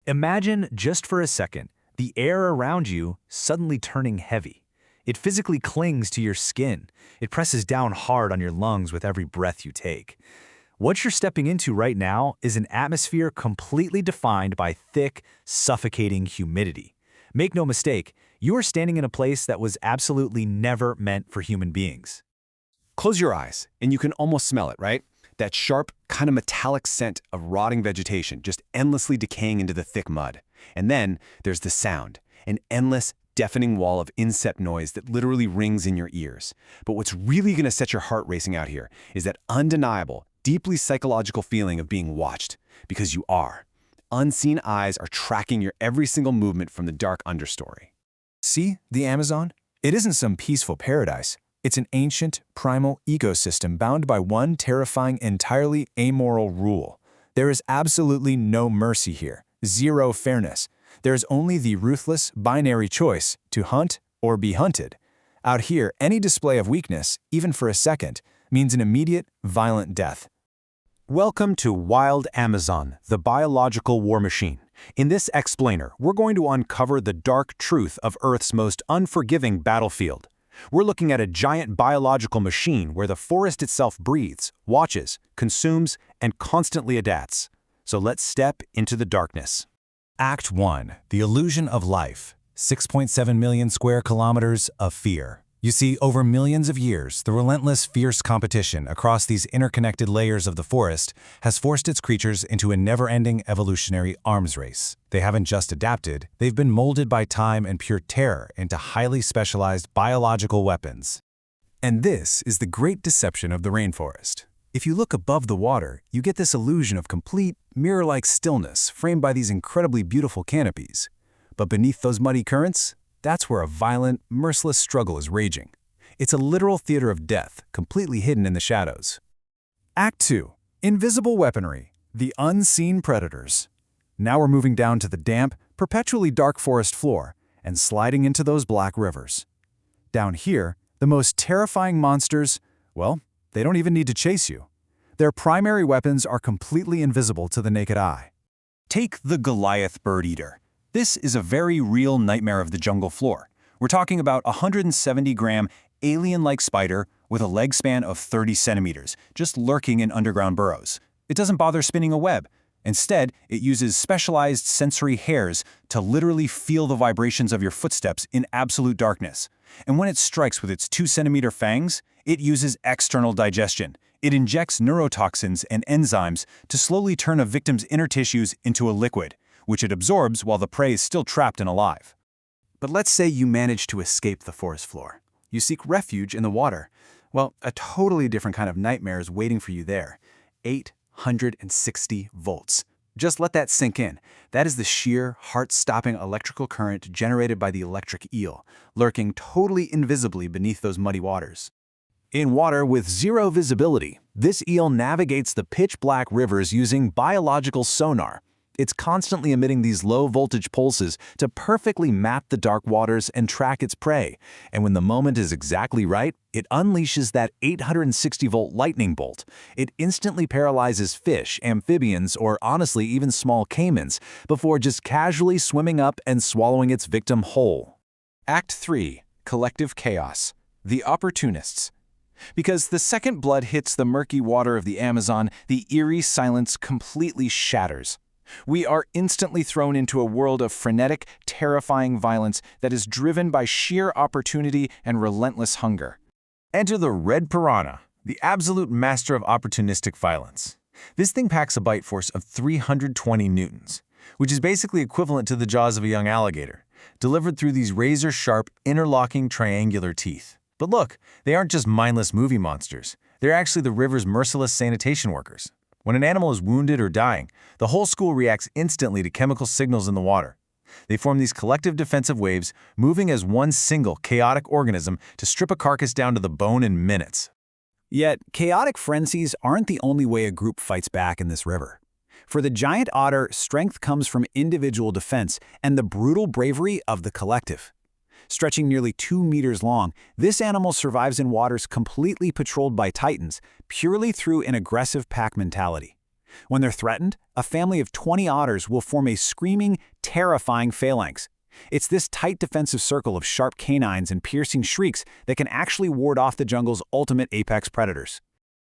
Imagine, just for a second, the air around you suddenly turning heavy. It physically clings to your skin. It presses down hard on your lungs with every breath you take. What you're stepping into right now is an atmosphere completely defined by thick, suffocating humidity. Make no mistake, you are standing in a place that was absolutely never meant for human beings. Close your eyes, and you can almost smell it, right? That sharp, kind of metallic scent of rotting vegetation just endlessly decaying into the thick mud. And then there's the sound, an endless, deafening wall of insect noise that literally rings in your ears. But what's really going to set your heart racing out here is that undeniable, deeply psychological feeling of being watched, because you are. Unseen eyes are tracking your every single movement from the dark understory. See, the Amazon? It isn't some peaceful paradise. It's an ancient, primal ecosystem bound by one terrifying, entirely amoral rule. There is absolutely no mercy here, zero fairness. There is only the ruthless, binary choice to hunt or be hunted. Out here, any display of weakness, even for a second, means an immediate, violent death. Welcome to Wild Amazon, the biological war machine. In this explainer, we're going to uncover the dark truth of Earth's most unforgiving battlefield. We're looking at a giant biological machine where the forest itself breathes, watches, consumes, and constantly adapts. So let's step into the darkness. Act 1. The Illusion of Life. 6.7 million square kilometers of fear. You see, over millions of years, the relentless, fierce competition across these interconnected layers of the forest has forced its creatures into a never-ending evolutionary arms race. They haven't just adapted, they've been molded by time and pure terror into highly specialized biological weapons. And this is the great deception of the rainforest. If you look above the water, you get this illusion of complete, mirror-like stillness framed by these incredibly beautiful canopies. But beneath those muddy currents, that's where a violent, merciless struggle is raging. It's a literal theater of death, completely hidden in the shadows. Act 2. Invisible Weaponry. The Unseen Predators. Now we're moving down to the damp, perpetually dark forest floor and sliding into those black rivers. Down here, the most terrifying monsters, well, they don't even need to chase you. Their primary weapons are completely invisible to the naked eye. Take the Goliath Birdeater. This is a very real nightmare of the jungle floor. We're talking about a 170-gram, alien-like spider with a leg span of 30 centimeters, just lurking in underground burrows. It doesn't bother spinning a web. Instead, it uses specialized sensory hairs to literally feel the vibrations of your footsteps in absolute darkness. And when it strikes with its 2-centimeter fangs, it uses external digestion. It injects neurotoxins and enzymes to slowly turn a victim's inner tissues into a liquid, which it absorbs while the prey is still trapped and alive. But let's say you manage to escape the forest floor. You seek refuge in the water. Well, a totally different kind of nightmare is waiting for you there. 860 volts. Just let that sink in. That is the sheer, heart-stopping electrical current generated by the electric eel, lurking totally invisibly beneath those muddy waters. In water with zero visibility, this eel navigates the pitch-black rivers using biological sonar. It's constantly emitting these low-voltage pulses to perfectly map the dark waters and track its prey. And when the moment is exactly right, it unleashes that 860-volt lightning bolt. It instantly paralyzes fish, amphibians, or honestly even small caimans, before just casually swimming up and swallowing its victim whole. Act 3. Collective Chaos. The Opportunists. Because the second blood hits the murky water of the Amazon, the eerie silence completely shatters. We are instantly thrown into a world of frenetic, terrifying violence that is driven by sheer opportunity and relentless hunger. Enter the red piranha, the absolute master of opportunistic violence. This thing packs a bite force of 320 newtons, which is basically equivalent to the jaws of a young alligator, delivered through these razor-sharp, interlocking triangular teeth. But look, they aren't just mindless movie monsters. They're actually the river's merciless sanitation workers. When an animal is wounded or dying, the whole school reacts instantly to chemical signals in the water. They form these collective defensive waves, moving as one single chaotic organism to strip a carcass down to the bone in minutes. Yet, chaotic frenzies aren't the only way a group fights back in this river. For the giant otter, strength comes from individual defense and the brutal bravery of the collective. Stretching nearly 2 meters long, this animal survives in waters completely patrolled by titans, purely through an aggressive pack mentality. When they're threatened, a family of 20 otters will form a screaming, terrifying phalanx. It's this tight defensive circle of sharp canines and piercing shrieks that can actually ward off the jungle's ultimate apex predators.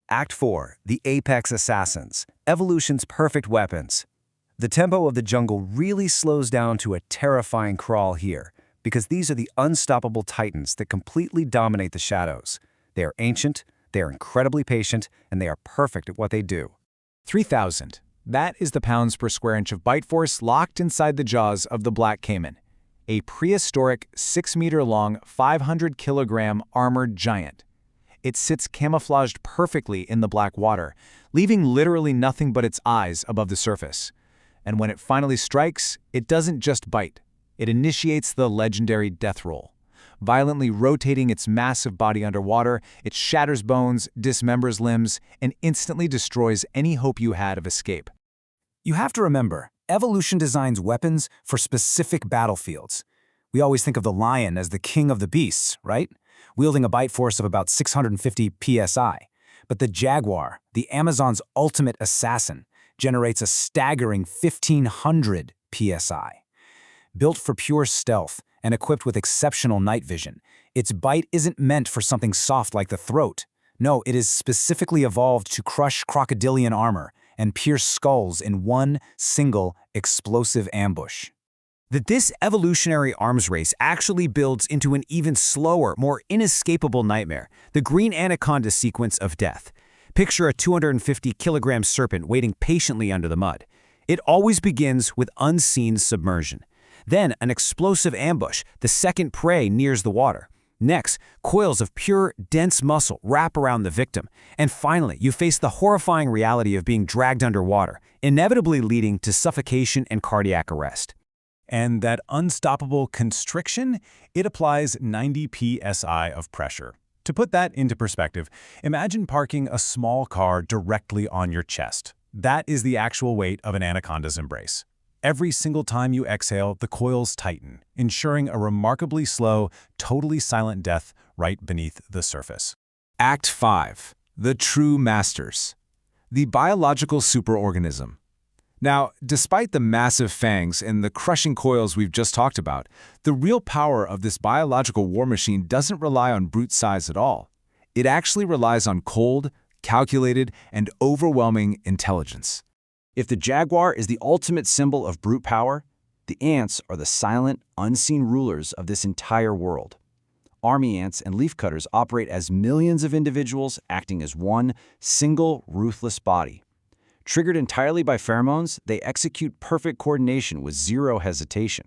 Act 4. The Apex Assassins. Evolution's perfect weapons. The tempo of the jungle really slows down to a terrifying crawl here, because these are the unstoppable titans that completely dominate the shadows. They are ancient, they are incredibly patient, and they are perfect at what they do. 3,000. That is the pounds per square inch of bite force locked inside the jaws of the black caiman, a prehistoric 6-meter-long, 500-kilogram armored giant. It sits camouflaged perfectly in the black water, leaving literally nothing but its eyes above the surface. And when it finally strikes, it doesn't just bite. It initiates the legendary death roll. Violently rotating its massive body underwater, it shatters bones, dismembers limbs, and instantly destroys any hope you had of escape. You have to remember, evolution designs weapons for specific battlefields. We always think of the lion as the king of the beasts, right? Wielding a bite force of about 650 psi. But the jaguar, the Amazon's ultimate assassin, generates a staggering 1,500 psi. Built for pure stealth and equipped with exceptional night vision, its bite isn't meant for something soft like the throat. No, it is specifically evolved to crush crocodilian armor and pierce skulls in one single explosive ambush. That this evolutionary arms race actually builds into an even slower, more inescapable nightmare, the green anaconda sequence of death. Picture a 250-kilogram serpent waiting patiently under the mud. It always begins with unseen submersion. Then an explosive ambush, the second prey nears the water. Next, coils of pure, dense muscle wrap around the victim. And finally, you face the horrifying reality of being dragged underwater, inevitably leading to suffocation and cardiac arrest. And that unstoppable constriction, it applies 90 psi of pressure. To put that into perspective, imagine parking a small car directly on your chest. That is the actual weight of an anaconda's embrace. Every single time you exhale, the coils tighten, ensuring a remarkably slow, totally silent death right beneath the surface. Act 5. The True Masters. The biological superorganism. Now, despite the massive fangs and the crushing coils we've just talked about, the real power of this biological war machine doesn't rely on brute size at all. It actually relies on cold, calculated, and overwhelming intelligence. If the jaguar is the ultimate symbol of brute power, the ants are the silent, unseen rulers of this entire world. Army ants and leafcutters operate as millions of individuals acting as one single, ruthless body. Triggered entirely by pheromones, they execute perfect coordination with zero hesitation.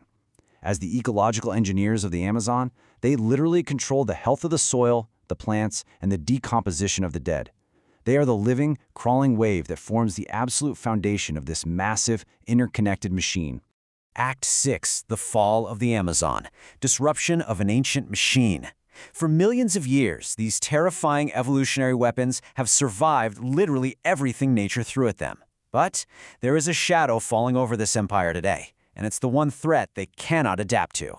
As the ecological engineers of the Amazon, they literally control the health of the soil, the plants, and the decomposition of the dead. They are the living, crawling wave that forms the absolute foundation of this massive, interconnected machine. Act 6. The Fall of the Amazon. Disruption of an ancient machine. For millions of years, these terrifying evolutionary weapons have survived literally everything nature threw at them. But there is a shadow falling over this empire today, and it's the one threat they cannot adapt to.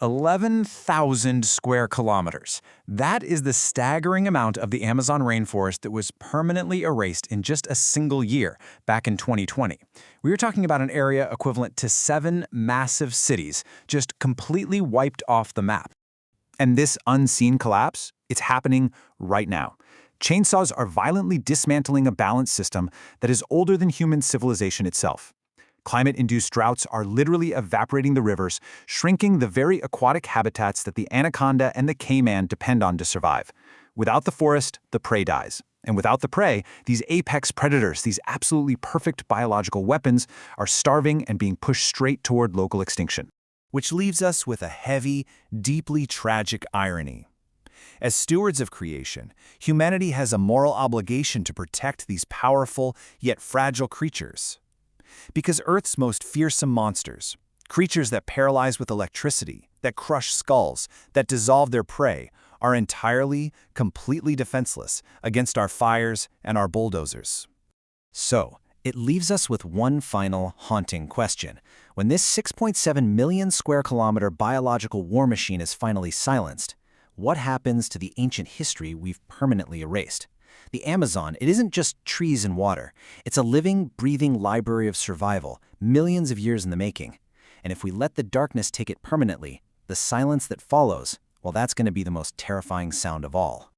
11,000 square kilometers. That is the staggering amount of the Amazon rainforest that was permanently erased in just a single year, back in 2020. We are talking about an area equivalent to 7 massive cities, just completely wiped off the map. And this unseen collapse, it's happening right now. Chainsaws are violently dismantling a balance system that is older than human civilization itself. Climate-induced droughts are literally evaporating the rivers, shrinking the very aquatic habitats that the anaconda and the caiman depend on to survive. Without the forest, the prey dies. And without the prey, these apex predators, these absolutely perfect biological weapons, are starving and being pushed straight toward local extinction. Which leaves us with a heavy, deeply tragic irony. As stewards of creation, humanity has a moral obligation to protect these powerful yet fragile creatures. Because Earth's most fearsome monsters, creatures that paralyze with electricity, that crush skulls, that dissolve their prey, are entirely, completely defenseless against our fires and our bulldozers. So, it leaves us with one final haunting question. When this 6.7 million square kilometer biological war machine is finally silenced, what happens to the ancient history we've permanently erased? The Amazon, it isn't just trees and water. It's a living, breathing library of survival, millions of years in the making. And if we let the darkness take it permanently, the silence that follows, well, that's going to be the most terrifying sound of all.